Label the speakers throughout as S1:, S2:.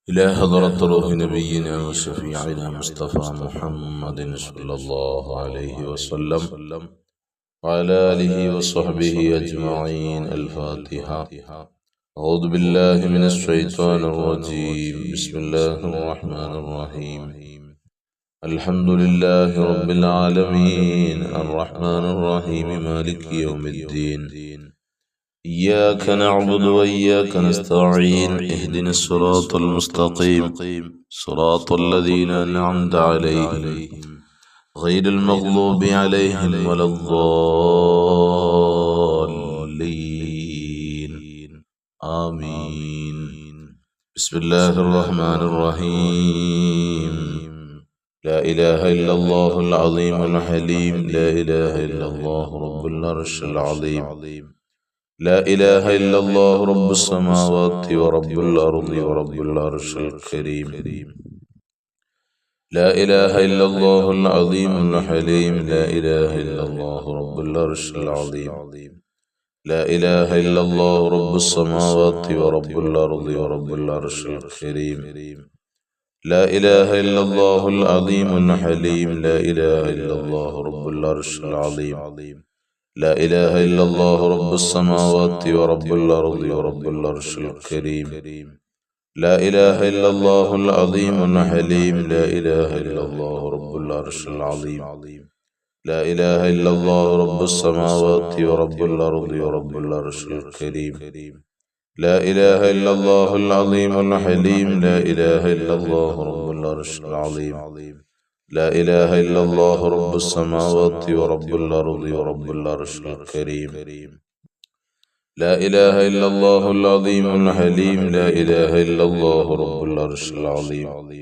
S1: إلى حضرة روح نبينا وشفيعنا مصطفى محمد صلى الله عليه وسلم وعلى آله وصحبه أجمعين. الفاتحة. أعوذ بالله من الشيطان الرجيم. بسم الله الرحمن الرحيم. الحمد لله رب العالمين الرحمن الرحيم مالك يوم الدين. إياك نعبد وإياك نستعين. اهدنا الصراط المستقيم صراط الذين أنعمت عليهم غير المغضوب عليهم ولا الضالين. آمين. بسم الله الرحمن الرحيم. لا إله إلا الله العظيم الحليم. لا إله إلا الله رب العرش العظيم. لا إله إلا الله رب السماوات ورب الأرض ورب العرش الكريم. لا إله إلا الله العظيم الحليم. لا إله إلا الله رب العرش العظيم. لا إله إلا الله رب السماوات ورب الأرض ورب العرش الكريم. لا إله إلا الله العظيم الحليم. لا إله إلا الله رب العرش العظيم. لا إله إلا الله رب السماوات ورب الأرض ورب العرش الكريم. لا إله إلا الله العظيم الحليم. لا إله إلا الله رب العرش العظيم. لا إله إلا الله رب السماوات ورب الأرض ورب العرش الكريم. لا إله إلا الله العظيم الحليم. لا إله إلا الله رب العرش العظيم. لا إله إلا الله رب السماوات ورب الأرض ورب العرش الكريم. لا إله إلا الله العظيم الحليم. لا إله إلا الله رب العرش العظيم.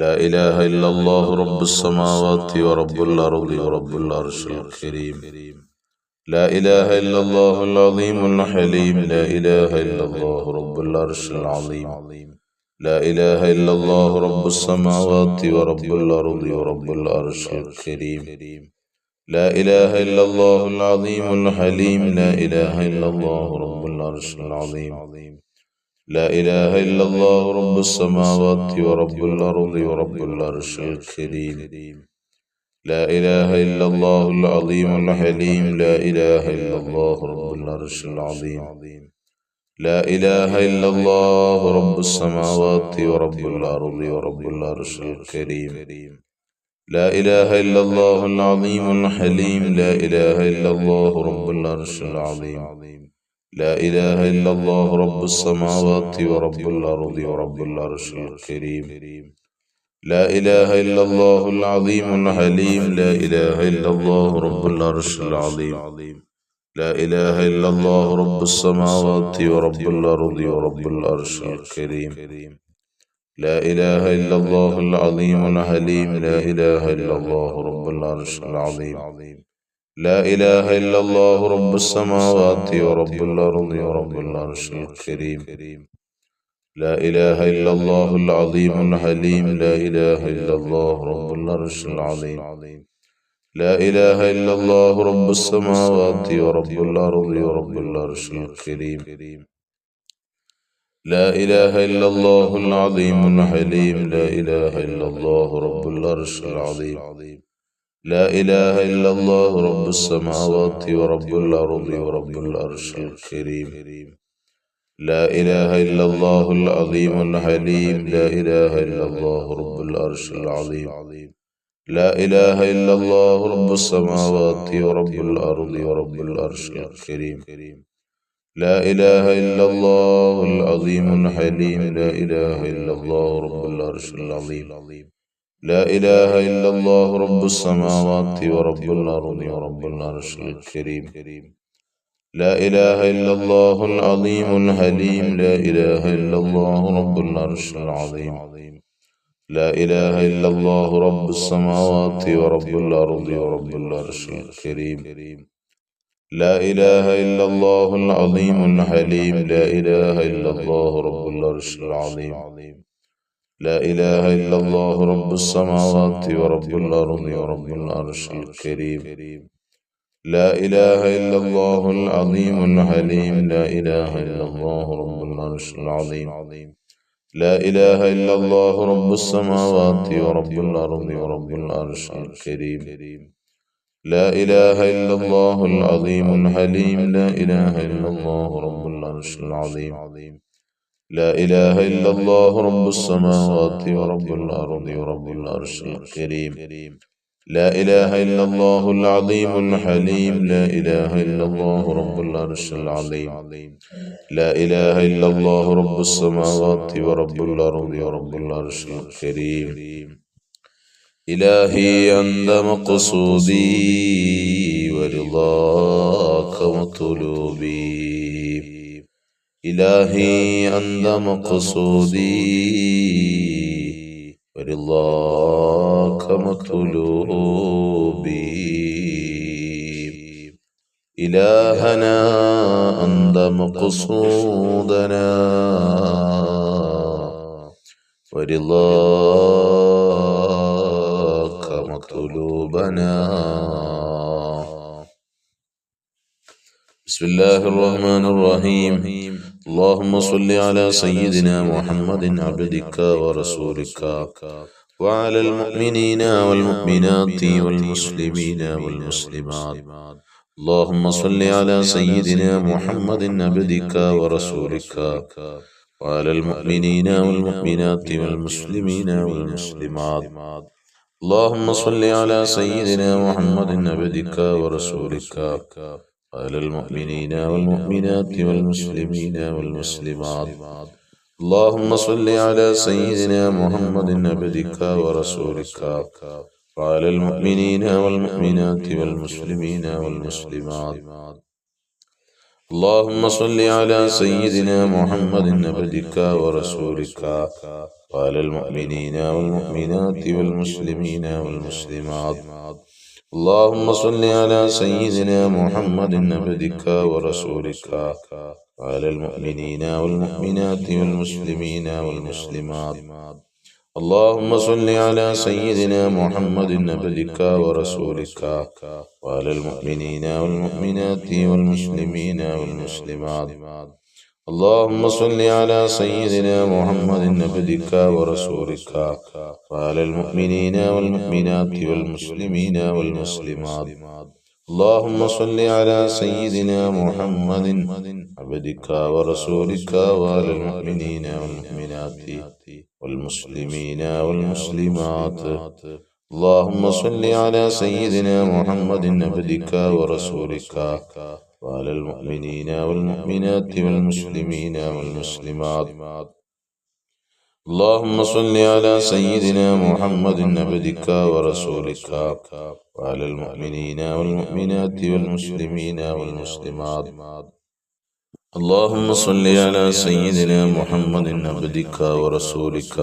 S1: لا إله إلا الله رب السماوات ورب الأرض ورب العرش الكريم. لا إله إلا الله العظيم الحليم. لا إله إلا الله رب العرش العظيم. لا إله إلا الله رب السماوات ورب الأرض ورب العرش الكريم. لا إله إلا الله العظيم الحليم. لا إله إلا الله رب العرش العظيم. لا إله إلا الله رب السماوات ورب الأرض ورب العرش الكريم. لا إله إلا الله العظيم الحليم. لا إله إلا الله رب العرش العظيم. لا إله إلا الله رب السماوات ورب الأرض ورب العرش الكريم. لا إله إلا الله العظيم الحليم. لا إله إلا الله رب العرش العظيم. لا إله إلا الله رب السماوات ورب الأرض ورب العرش الكريم. لا إله إلا الله العظيم الحليم. لا إله إلا الله رب العرش العظيم. لا إله إلا الله رب السماوات ورب الأرض ورب العرش الكريم. لا إله إلا الله العظيم الحليم. لا إله إلا الله رب العرش العظيم. لا إله إلا الله رب السماوات ورب الأرض ورب العرش الكريم. لا إله إلا الله العظيم الحليم. لا إله إلا الله رب العرش العظيم. لا إله إلا الله رب السماوات ورب الأرض ورب العرش الكريم. لا إله إلا الله العظيم الحليم. لا إله إلا الله رب العرش العظيم. لا إله إلا الله رب السماوات ورب الأرض ورب العرش الكريم. لا إله إلا الله العظيم الحليم. لا إله إلا الله رب العرش العظيم. لا إله إلا الله رب السماوات ورب الأرض ورب العرش الكريم. لا إله إلا الله العظيم الحليم. لا إله إلا الله رب العرش العظيم. لا إله إلا الله رب السماوات ورب الأرض ورب العرش الكريم. لا إله إلا الله العظيم الحليم. لا إله إلا الله رب العرش العظيم. لا إله إلا الله رب السماوات ورب الأرض ورب العرش الكريم. لا إله إلا الله العظيم الحليم. لا إله إلا الله رب العرش العظيم. لا إله إلا الله رب السماوات ورب الأرض ورب العرش الكريم. لا إله إلا الله العظيم الحليم. لا إله إلا الله رب العرش العظيم. لا إله إلا الله رب السماوات ورب الأرض ورب العرش الكريم لا إله إلا الله العظيم الحليم لا إله إلا الله رب العرش العظيم لا إله إلا الله رب السماوات ورب الأرض ورب العرش الكريم لا إله إلا الله العظيم الحليم لا إله إلا الله رب العرش العظيم لا إله إلا الله رب السماوات ورب الأرض ورب العرش الكريم إلهي أنت مقصودي ورضاك مطلوبي إلهي أنت مقصودي ورضاك مطلوبي إلهنا أنت مقصودنا ورضاك مطلوبنا بسم الله الرحمن الرحيم اللهم صل على سيدنا محمد عبدك ورسولك وعلى المؤمنين والمؤمنات والمسلمين والمسلمات اللهم صل على سيدنا محمد عبدك ورسولك وعلى المؤمنين والمؤمنات والمسلمين والمسلمات اللهم صل على سيدنا محمد عبدك ورسولك وعلى المؤمنين والمؤمنات والمسلمين والمسلمات اللهم صل على سيدنا محمد عبدك ورسولك وعلى المؤمنين والمؤمنات والمسلمين والمسلمات اللهم صل على سيدنا محمد عبدك ورسولك وعلى المؤمنين والمؤمنات والمسلمين والمسلمات اللهم صل على سيدنا محمد عبدك ورسولك وعلى المؤمنين والمؤمنات والمسلمين والمسلمات اللهم صل على سيدنا محمد عبدك ورسولك وعلى المؤمنين والمؤمنات والمسلمين والمسلمات اللهم صل على سيدنا محمد عبدك ورسولك وعلى المؤمنين والمؤمنات والمسلمين والمسلمات اللهم صل على سيدنا محمد عبدك ورسولك وعلى المؤمنين والمؤمنات والمسلمين والمسلمات اللهم صل على سيدنا محمد عبدك ورسولك وعلى المؤمنين والمؤمنات والمسلمين والمسلمات اللهم صل على سيدنا محمد عبدك ورسولك وعلى المؤمنين والمؤمنات والمسلمين والمسلمات اللهم صل على سيدنا محمد عبدك ورسولك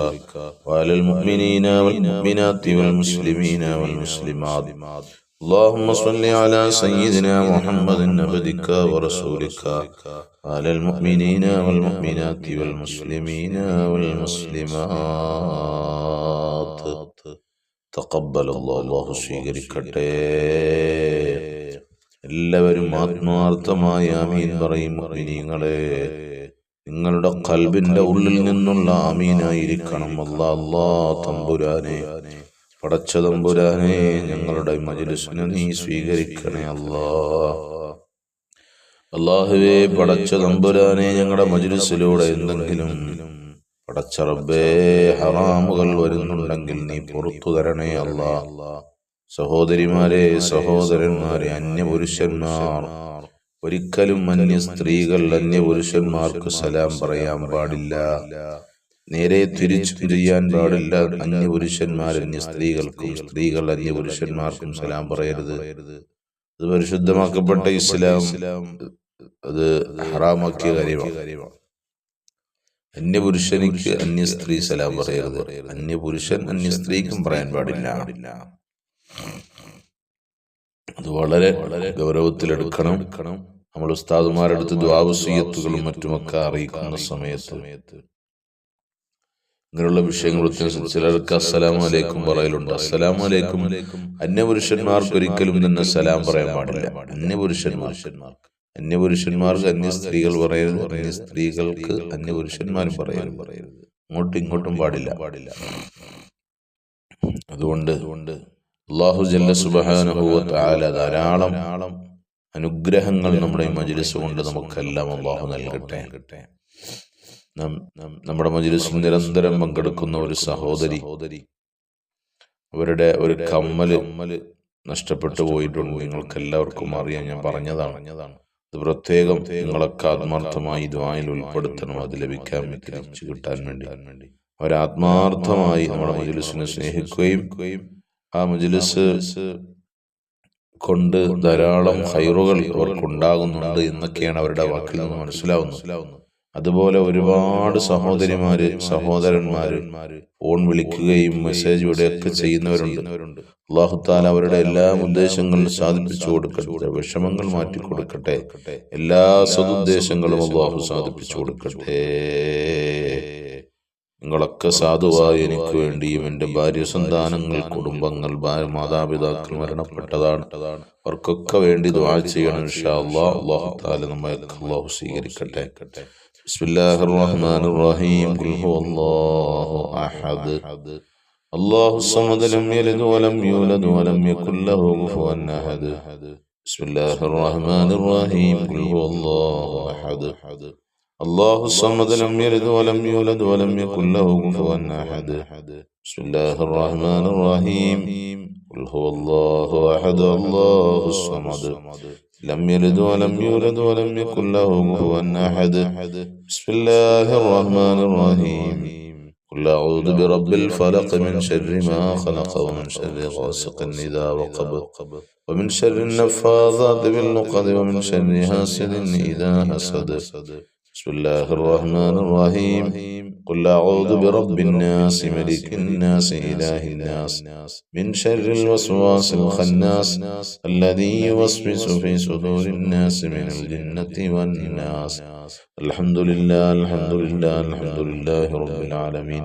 S1: وعلى المؤمنين والمؤمنات والمسلمين والمسلمات اللهم صل على سيدنا محمد عبدك ورسولك وعلى المؤمنين والمؤمنات والمسلمين والمسلمات تقبل الله സ്വീകരിക്കട്ടെ. എല്ലാവരും ആത്മാർത്ഥമായ ആമീൻ പറയും. മുഅ്മിനീങ്ങളെ, നിങ്ങളുടെ ഖൽബിന്റെ ഉള്ളിൽ നിന്നുള്ള ആമീനായിരിക്കണം. അല്ലാ തമ്പുരാനെ, പടച്ച തമ്പുരാനെ, ഞങ്ങളുടെ മജ്‌ലിസിനെ നീ സ്വീകരിക്കണേ. അല്ലാഹുവേ, പടച്ച തമ്പുരാനെ, ഞങ്ങളുടെ മജ്‌ലിസിലൂടെ എന്തെങ്കിലും പടച്ച റബ്ബേ ഹറാമുകൾ വരുന്നുണ്ടെങ്കിൽ നീ പുറത്തു തരണേ. സഹോദരിമാരെ, സഹോദരന്മാരെ, അന്യപുരുഷന്മാർ ഒരിക്കലും അന്യ സ്ത്രീകൾ അന്യപുരുഷന്മാർക്ക് സലാം പറയാൻ പാടില്ല. നേരെ തിരിച്ചു ചെയ്യാൻ പാടില്ല. അന്യപുരുഷന്മാർ അന്യ സ്ത്രീകൾക്കും സ്ത്രീകൾ അന്യപുരുഷന്മാർക്കും സലാം പറയരുത്. അത് പരിശുദ്ധമാക്കപ്പെട്ട ഇസ്ലാം അത് ഹറാമാക്കിയ കാര്യമാണ്. അന്യപുരുഷനിക്ക് അന്യ സ്ത്രീ സലാം പറയരുത്. അന്യപുരുഷൻ അന്യ സ്ത്രീക്കും പറയാൻ പാടില്ല. അത് വളരെ വളരെ ഗൗരവത്തിലെടുക്കണം. നമ്മൾ ഉസ്താദുമാരെടുത്ത് ദുആ വസിയത്തുകളും മറ്റുമൊക്കെ അറിയിക്കുന്ന സമയത്ത് ഇങ്ങനെയുള്ള വിഷയങ്ങൾ ചിലർക്ക് അസ്സലാമു അലൈക്കും പറയലുണ്ട്. അസ്സലാമു അലൈക്കും അന്യപുരുഷന്മാർക്ക് ഒരിക്കലും തന്നെ സലാം പറയാൻ പാടില്ല. അന്യപുരുഷന്മാർക്ക് അന്യ സ്ത്രീകൾ പറയരുത്. അന്യ സ്ത്രീകൾക്ക് അന്യപുരുഷന്മാരും പറയരുത്. അങ്ങോട്ടും ഇങ്ങോട്ടും പാടില്ല. അതുകൊണ്ട് അല്ലാഹു ജല്ല സുബ്ഹാനഹു വ തആല ധാരാളം അനുഗ്രഹങ്ങൾ നമ്മുടെ ഈ മജ്ലിസ് കൊണ്ട് നമുക്കെല്ലാം അല്ലാഹു നൽകട്ടെ. നമ്മുടെ മജ്ലിസിൽ നിരന്തരം പങ്കെടുക്കുന്ന ഒരു സഹോദരി, അവരുടെ ഒരു കമ്മല് നഷ്ടപ്പെട്ടു പോയിട്ടുണ്ട്. നിങ്ങൾക്ക് എല്ലാവർക്കും അറിയാം, ഞാൻ പറഞ്ഞതാണ്. അത് പ്രത്യേകം നിങ്ങളൊക്കെ ആത്മാർത്ഥമായി ദുആയിൽ ഉൾപ്പെടുത്തണം. അത് ലഭിക്കാൻ തിരിച്ചു കിട്ടാൻ വേണ്ടി അവരാത്മാർത്ഥമായി നമ്മുടെ മജ്ലിസിനെ സ്നേഹിക്കുകയും ആ മജ്ലിസ് കൊണ്ട് ധാരാളം ഖൈറുകൾ അവർക്കുണ്ടാകുന്നുണ്ട് എന്നൊക്കെയാണ് അവരുടെ വാക്കിൽ നിന്ന് മനസ്സിലാവുന്നത്. അതുപോലെ ഒരുപാട് സഹോദരിമാര്, സഹോദരന്മാര് ഫോൺ വിളിക്കുകയും മെസ്സേജ് ഇവിടെയൊക്കെ ചെയ്യുന്നവരുണ്ട്. അല്ലാഹു തആല അവരുടെ എല്ലാ ഉദ്ദേശങ്ങളും സാധിപ്പിച്ചു കൊടുക്കട്ടെ, വിഷമങ്ങൾ മാറ്റി കൊടുക്കട്ടെ, എല്ലാ സദുദ്ദേശങ്ങളും അല്ലാഹു സാധിപ്പിച്ചു കൊടുക്കട്ടെ. നിങ്ങളൊക്കെ സാധുവായി എനിക്ക് വേണ്ടിയും എൻ്റെ ഭാര്യ, സന്താനങ്ങൾ, കുടുംബങ്ങൾ, മാതാപിതാക്കൾ മരണപ്പെട്ടതാണ്, അവർക്കൊക്കെ വേണ്ടി ദുആ ചെയ്യണം ഇൻഷാ അല്ലാഹ്. അല്ലാഹു തആല നമ്മെ അല്ലാഹു സ്വീകരിക്കട്ടെ. ബിസ്മില്ലാഹിർ റഹ്മാനിർ റഹീം. ഖുൽ ഹുവല്ലാഹു അഹദ് അല്ലാഹുസ് സമദ് ലം യലിദ് വലം യൂലദ് വലം യകുൽ ലഹു കുഫുവൻ അഹദ്. ബിസ്മില്ലാഹിർ റഹ്മാനിർ റഹീം. ഖുൽ ഹുവല്ലാഹു അഹദ് അല്ലാഹുസ് സമദ് ലം യലിദ് വലം യൂലദ് വലം യകുൽ ലഹു കുഫുവൻ അഹദ്. ബിസ്മില്ലാഹിർ റഹ്മാനിർ റഹീം. ഖുൽ ഹുവല്ലാഹു അഹദ് അല്ലാഹുസ് സമദ് ലം യലിദ് വലം യൂലദ് വലം യകുൽ ലഹു കുഫുവൻ അഹദ്. ബിസ്മില്ലാഹിർ റഹ്മാനിർ റഹീം. ഖുൽ അഊദു ബിറബ്ബിൽ ഫലഖ് മിൻ ശർരി മാ ഖലഖ വമിൻ ശർരി ഗാസിഖിൻ ഇദാ വഖബ വമിൻ ശർരി النفاثات بالعقد ومن شر حاسد إذا حسد. بسم الله الرحمن الرحيم. قل أعوذ برب الناس ملك الناس إله الناس من شر الوسواس الخناس الذي يوسوس في صدور الناس من الجنة والناس. الحمد لله الحمد لله الحمد لله رب العالمين،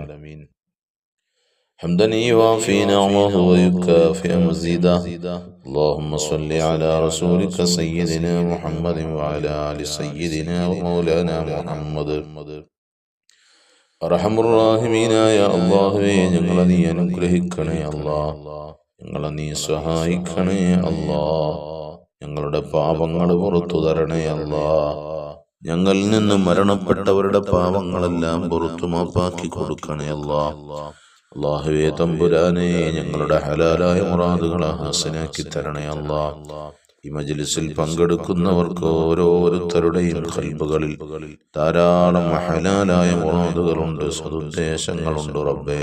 S1: حمدا يوافي نعمه ويكافئ مزيدا. اللهم صل على رسولك سيدنا محمد وعلى آل سيدنا ومولانا محمد. അർഹമുർറാഹിമീനായ അല്ലാഹുവേ, ഞങ്ങളെ നീ അനുഗ്രഹിക്കണേ അല്ലാ, ഞങ്ങളെ നീ സഹായിക്കണേ അല്ലാ, ഞങ്ങളുടെ പാപങ്ങൾ പുറത്തു തരണേ അല്ലാ, ഞങ്ങളിൽ നിന്ന് മരണപ്പെട്ടവരുടെ പാപങ്ങളെല്ലാം പുറത്തു മാപ്പാക്കി കൊടുക്കണേ അല്ലാ. അല്ലാഹുവേ തമ്പുരാനെ, ഞങ്ങളുടെ ഹലാലായ മുറാദുകളെ ഹസനാക്കി തരണേ അല്ലാ. ഈ മജ്ലിസിൽ പങ്കെടുക്കുന്നവർക്ക് ഓരോരുത്തരുടെയും ഖൽബുകളിൽ ധാരാളം ഹലാലായ മുറാദുകളുണ്ട്, സദുദ്ദേശങ്ങളുണ്ട്. റബ്ബേ,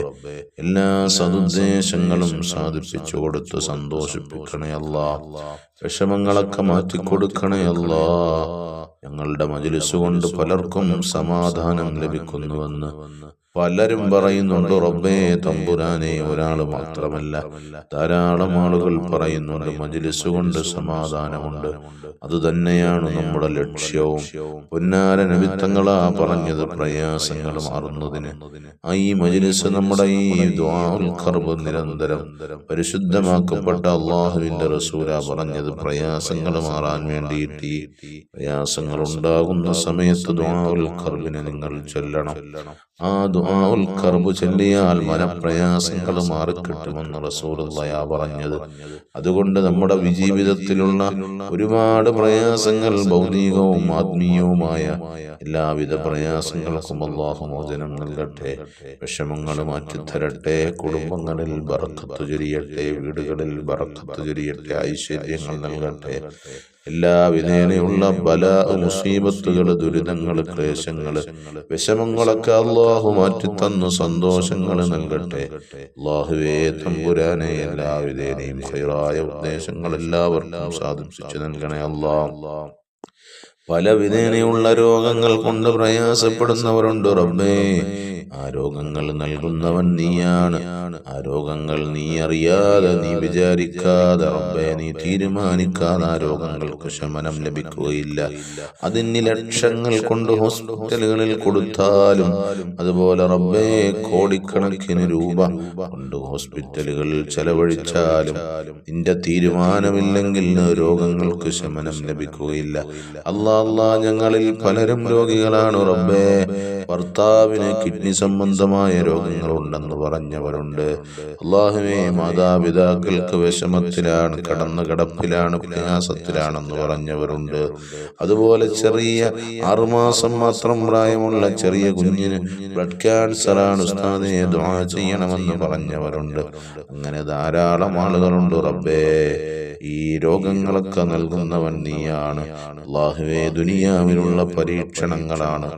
S1: എല്ലാ സദുദ്ദേശങ്ങളും സാധിപ്പിച്ചു കൊടുത്ത് സന്തോഷിപ്പിക്കണേ അല്ലാ. വിഷമങ്ങളൊക്കെ മാറ്റിക്കൊടുക്കണേ അല്ലാ. ഞങ്ങളുടെ മജ്ലിസ് കൊണ്ട് പലർക്കും സമാധാനം ലഭിക്കുന്നുവെന്ന് പലരും പറയുന്നുണ്ട്. റബ്ബേ തമ്പുരാനെ, ഒരാള് മാത്രമല്ല, ധാരാളം ആളുകൾ പറയുന്നുണ്ട് മജ്ലിസ് കൊണ്ട് സമാധാനമുണ്ട്. അതുതന്നെയാണ് നമ്മുടെ ലക്ഷ്യവും. പൊന്നാര നബി തങ്ങളാ പറഞ്ഞത്, പ്രയാസങ്ങൾ മാറുന്നതിന് ഈ മജ്ലിസ്, നമ്മുടെ ഈ ദുആഉൽ ഖർബ് നിരന്തരം പരിശുദ്ധമാക്കപ്പെട്ട അല്ലാഹുവിന്റെ റസൂലാ പറഞ്ഞത്, പ്രയാസങ്ങൾ മാറാൻ വേണ്ടിയിട്ട്, പ്രയാസങ്ങൾ ഉണ്ടാകുന്ന സമയത്ത് ദുആഉൽ ഖർബിനെ നിങ്ങൾ ചൊല്ലണം. ആ ദുആഉൽ ഖർബ് ചൊല്ലിയാൽ മനപ്രയാസങ്ങൾ മാറിക്കിട്ടുമെന്ന് റസൂലുള്ളാഹി പറഞ്ഞത്. അതുകൊണ്ട് നമ്മുടെ ജീവിതത്തിലുള്ള ഒരുപാട് പ്രയാസങ്ങൾ, ഭൗതികവും ആത്മീയവുമായ എല്ലാവിധ പ്രയാസങ്ങൾക്കും അല്ലാഹു മോചനം നൽകട്ടെ, വിഷമങ്ങൾ മാറ്റിത്തരട്ടെ, കുടുംബങ്ങളിൽ ബറക്കത്ത് ചൊരിയട്ടെ, വീടുകളിൽ ബറക്കത്ത് ചൊരിയട്ടെ, ഐശ്വര്യങ്ങൾ നൽകട്ടെ. എല്ലാ വിധേനയുള്ള ബലാ, മുസീബത്തുകൾ, ദുരിതങ്ങൾ, ക്ലേശങ്ങൾ, വിഷമങ്ങളൊക്കെ അല്ലാഹു മാറ്റിത്തന്നു സന്തോഷങ്ങൾ നൽകട്ടെ. അല്ലാഹുവേ തമ്പുരാനെ, എല്ലാ വിധേനയും ഖൈറായ ഉദ്ദേശങ്ങൾ എല്ലാവർക്കും സാധിപ്പിച്ചു നൽകണേ അല്ലാഹ്. പല വിധേനയുള്ള രോഗങ്ങൾ കൊണ്ട് പ്രയാസപ്പെടുന്നവരുണ്ട്. റബ്ബേ, ആ രോഗങ്ങൾ നൽകുന്നവൻ നീയാണ്. ആ രോഗങ്ങൾ നീ അറിയാതെ, നീ വിചാരിക്കാതെ, റബ്ബേ നീ തീരുമാനിക്കാതെ ആ രോഗങ്ങൾക്ക് ശമനം ലഭിക്കുകയില്ല. അതിന് ലക്ഷങ്ങൾ കൊണ്ട് ഹോസ്പിറ്റലുകളിൽ കൊടുത്താലും, അതുപോലെ റബ്ബേ കോടിക്കണക്കിന് രൂപ കൊണ്ട് ഹോസ്പിറ്റലുകളിൽ ചെലവഴിച്ചാലും നിന്റെ തീരുമാനമില്ലെങ്കിൽ രോഗങ്ങൾക്ക് ശമനം ലഭിക്കുകയില്ല. അല്ലാ, ഞങ്ങളിൽ പലരും രോഗികളാണ്. റബ്ബേ, ഭർത്താവിന് കിഡ്നി സംബന്ധമായ രോഗങ്ങളുണ്ടെന്ന് പറഞ്ഞവരുണ്ട്. അല്ലാഹുവേ, മാതാപിതാക്കൾക്ക് വിഷമത്തിലാണ്, കിടപ്പിലാണ്, പ്രയാസത്തിലാണെന്ന് പറഞ്ഞവരുണ്ട്. അതുപോലെ ചെറിയ 6 മാസം മാത്രം പ്രായമുള്ള ചെറിയ കുഞ്ഞിന് ബ്ലഡ് ക്യാൻസറാണ് ഉസ്താദേ, ദുആ ചെയ്യണമെന്ന് പറഞ്ഞവരുണ്ട്. അങ്ങനെ ധാരാളം ആളുകളുണ്ട്. റബ്ബേ, ഈ രോഗങ്ങളൊക്കെ നൽകുന്നവൻ നീയാണ്. അല്ലാഹുവേ, ദുനിയാവിലുള്ള പരീക്ഷണങ്ങളാണ്.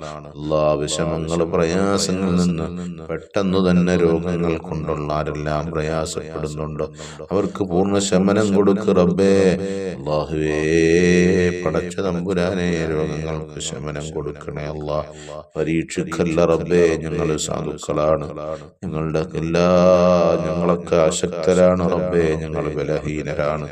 S1: വിഷമങ്ങൾ, പ്രയാസങ്ങളിൽ നിന്ന് പെട്ടെന്ന് തന്നെ രോഗങ്ങൾ കൊണ്ടുള്ള ആരെല്ലാം പ്രയാസപ്പെടുന്നുണ്ടോ അവർക്ക് പൂർണ്ണ ശമനം കൊടുക്ക് റബ്ബേ. അല്ലാഹുവേ, പടച്ച തമ്പുരാനെ, രോഗങ്ങൾക്ക് ശമനം കൊടുക്കണേ അല്ലാ. പരീക്ഷിക്കല്ല റബ്ബേ, ഞങ്ങൾ സാധുക്കളാണ്, ഞങ്ങളൊക്കെ അശക്തരാണ് റബ്ബേ, ഞങ്ങൾ ബലഹീനരാണ്.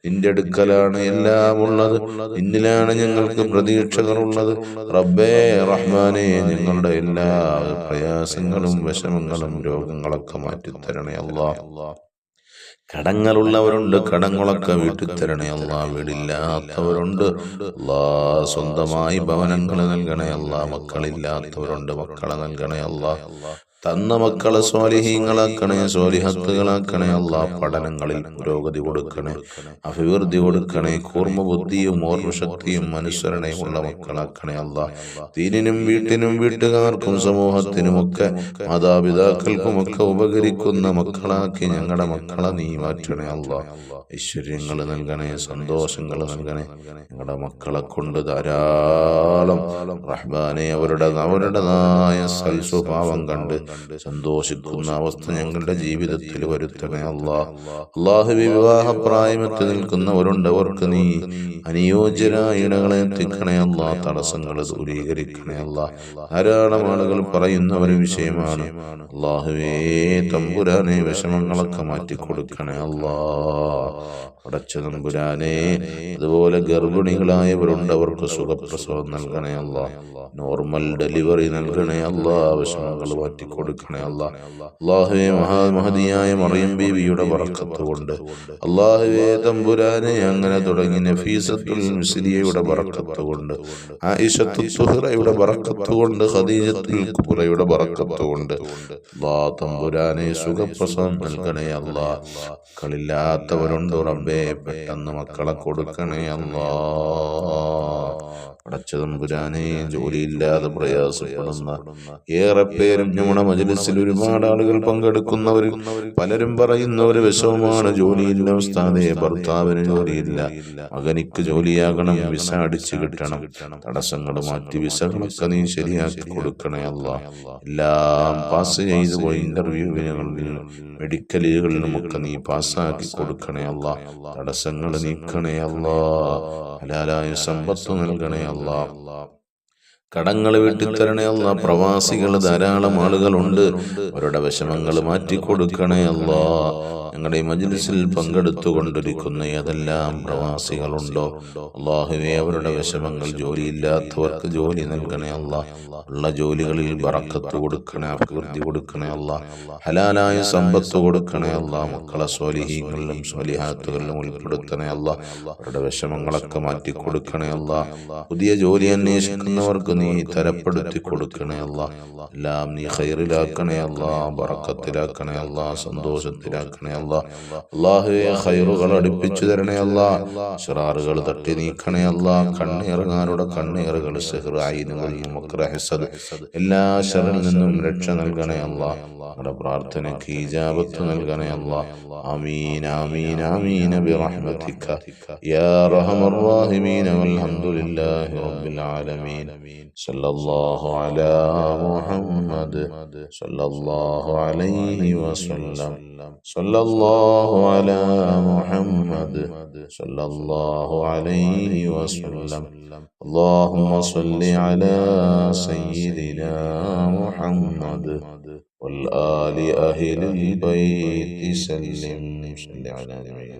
S1: നിന്റെ അടുക്കലാണ് എല്ലാം ഉള്ളത്, നിന്നിലാണ് ഞങ്ങൾക്ക് പ്രതീക്ഷകളുള്ളത്. റബ്ബേ റഹ്മാനെ, ഞങ്ങളുടെ എല്ലാ പ്രയാസങ്ങളും വിഷമങ്ങളും രോഗങ്ങളൊക്കെ മാറ്റിത്തരണേ അല്ലാ. കടങ്ങളുള്ളവരുണ്ട്, കടങ്ങളൊക്കെ വീട്ടിത്തരണേ അല്ലാ. വീടില്ലാത്തവരുണ്ട്, അല്ലാ. സ്വന്തമായി ഭവനങ്ങൾ നൽകണേ അല്ലാ. മക്കളില്ലാത്തവരുണ്ട്, മക്കളെ നൽകണേ അല്ലാ. തന്ന മക്കളെ സ്വാലിഹീങ്ങളാക്കണേ, സ്വാലിഹത്തുകളാക്കണേ അല്ലാ. പഠനങ്ങളിൽ പുരോഗതി കൊടുക്കണേ, അഭിവൃദ്ധി കൊടുക്കണേ. കൂർമ്മ ബുദ്ധിയും ഓർമ്മശക്തിയും അനുസരണയുമുള്ള മക്കളാക്കണേ അല്ലാ. ദീനിനും വീട്ടിനും വീട്ടുകാർക്കും സമൂഹത്തിനുമൊക്കെ മാതാപിതാക്കൾക്കുമൊക്കെ ഉപകരിക്കുന്ന മക്കളാക്കി ഞങ്ങളുടെ മക്കളെ നീ മാറ്റണേ അല്ലാ. ഐശ്വര്യങ്ങൾ നൽകണേ, സന്തോഷങ്ങൾ നൽകണേ. ഞങ്ങളുടെ മക്കളെ കൊണ്ട് ധാരാളം റഹ്മാനെ അവരുടേതായ സൽസ്വഭാവം കണ്ട് സന്തോഷിക്കുന്ന അവസ്ഥ ഞങ്ങളുടെ ജീവിതത്തിൽ വരുത്തണേ അല്ലാ. അല്ലാഹുവേ, വിവാഹപ്രായത്തിൽ നിൽക്കുന്നവരുണ്ട്, അവർക്ക് നീ അനുയോജ്യരായ ഇണകളെ എത്തിക്കണേ അല്ലാ. തടസ്സങ്ങൾ ദൂരീകരിക്കണേ അല്ലാ. ധാരാളം ആളുകൾ പറയുന്ന ഒരു വിഷയമാണ്. അല്ലാഹുവേ തമ്പുരാനെ, വിഷമങ്ങളൊക്കെ മാറ്റിക്കൊടുക്കണേ അല്ലാ. പടച്ച തമ്പുരാനെ, അതുപോലെ ഗർഭിണികളായവരുണ്ട്, അവർക്ക് സുഖപ്രസവം നൽകണേ അല്ലാ. നോർമൽ ഡെലിവറി നൽകണേ അല്ലാ. വിഷമങ്ങൾ മാറ്റിക്കൊടുക്കണേ അല്ലാ. അല്ലാഹുവേ, മഹദിയായ മറിയം ബീവിയുടെ ബറക്കത്ത് കൊണ്ട്, അല്ലാഹുവേ തമ്പുരാനെ, അങ്ങനെ തുടങ്ങി നഫീസത്തുൽ മിസ്രിയയുടെ ബറക്കത്ത് കൊണ്ട്, ആയിഷത്തു സുഹറയുടെ ബറക്കത്ത് കൊണ്ട്, ഖദീജത്തുൽ കുബ്രയുടെ ബറക്കത്ത് കൊണ്ട്, അല്ലാ തമ്പുരാനെ, സുഖപ്രസവം നൽകണേ അല്ലാ. മക്കളില്ലാത്തവരുണ്ട് റബ്ബേ, പെട്ടെന്ന് മക്കളെ കൊടുക്കണേ അല്ലാ. പടച്ച തമ്പുരാനെ, ജോലിയില്ലാതെ പ്രയാസപ്പെടുന്ന ഏറെ പേരും നമ്മുടെ മജ്‌ലിസിൽ ഒരുപാട് ആളുകൾ പങ്കെടുക്കുന്നവരും പലരും പറയുന്ന ഒരു വിഷമമാണ്, ജോലിയില്ല ഉസ്താദേ, ഭർത്താവിന് ജോലിയില്ല, മകനിക്ക് ജോലിയാകണം, വിസ അടിച്ചു കിട്ടണം. തടസ്സങ്ങൾ മാറ്റി വിസകളൊക്കെ നീ ശരിയാക്കി കൊടുക്കണേ അല്ലാ. എല്ലാം പാസ് ചെയ്തു പോയി ഇന്റർവ്യൂവിനുകളിലും മെഡിക്കലുകളിലുമൊക്കെ നീ പാസ്സാക്കി കൊടുക്കണേ അല്ലാ. തടസ്സങ്ങൾ നീക്കണേ അല്ലാ. ഹലാലായ സമ്പത്ത് നൽകണേ അല്ലാ. കടങ്ങൾ വീട്ടിത്തരണേ അല്ലാ. പ്രവാസികൾ ധാരാളം ആളുകളുണ്ട്, അവരുടെ വിഷമങ്ങൾ മാറ്റിക്കൊടുക്കണേ അല്ലാ. ഞങ്ങളുടെ ഈ മജ്‌ലിസിൽ പങ്കെടുത്തുകൊണ്ടിരിക്കുന്ന ഏതെല്ലാം പ്രവാസികളുണ്ടോ അല്ലാഹുവേ, അവരുടെ വിഷമങ്ങൾ, ജോലിയില്ലാത്തവർക്ക് ജോലി നൽകണേ അല്ലാ. ഉള്ള ജോലികളിൽ ബറക്കത്ത് കൊടുക്കണേ, അഭിവൃദ്ധി കൊടുക്കണേ അല്ലാ. ഹലാലായ സമ്പത്ത് കൊടുക്കണേ അല്ലാ. മക്കളെ സ്വാലിഹീങ്ങളിലും സ്വാലിഹാത്തുകളിലും ഉൾപ്പെടുത്തണേ അല്ലാ. അവരുടെ വിഷമങ്ങളൊക്കെ മാറ്റിക്കൊടുക്കണേ അല്ലാ. പുതിയ ജോലി അന്വേഷിക്കുന്നവർക്ക് നീ തരപ്പെടുത്തി കൊടുക്കണേ അല്ലാ. എല്ലാം നീ ഖൈറിലാക്കണേ അല്ലാ, ബറക്കത്തിലാക്കണേ അല്ലാ, സന്തോഷത്തിലാക്കണേ അല്ലാ. അല്ലാഹുവേ, ഖൈറുകൾ അടുപ്പിച്ചു തരണേ അല്ലാ. ശറാറുകൾ തട്ടി നീക്കണേ അല്ലാ. കണ്ണീറുകാരുടെ കണ്ണീറുകൾ, സിഹ്ർ, ഐനുകൾ, മക്ര, ഹസദ്, എല്ലാ ശറിൽ നിന്നും രക്ഷ നൽകണേ അല്ലാ. നമ്മുടെ പ്രാർത്ഥനയ്ക്ക് ഇജാബത്ത് നൽകണേ അല്ലാ. ആമീൻ ആമീൻ ആമീൻ ബിറഹ്മതിക യാ അർഹമർ റഹീമീൻ. വൽഹംദുലില്ലാഹി റബ്ബിൽ ആലമീൻ. സല്ലല്ലാഹു അലാ മുഹമ്മദ് സല്ലല്ലാഹു അലൈഹി വസല്ലം. സല്ലല്ലാഹു അലാ മുഹമ്മദ് സല്ലല്ലാഹു അലൈഹി വസല്ലം. اللهم صل على سيدنا محمد والآل أهل البيت سلم. صل على نبينا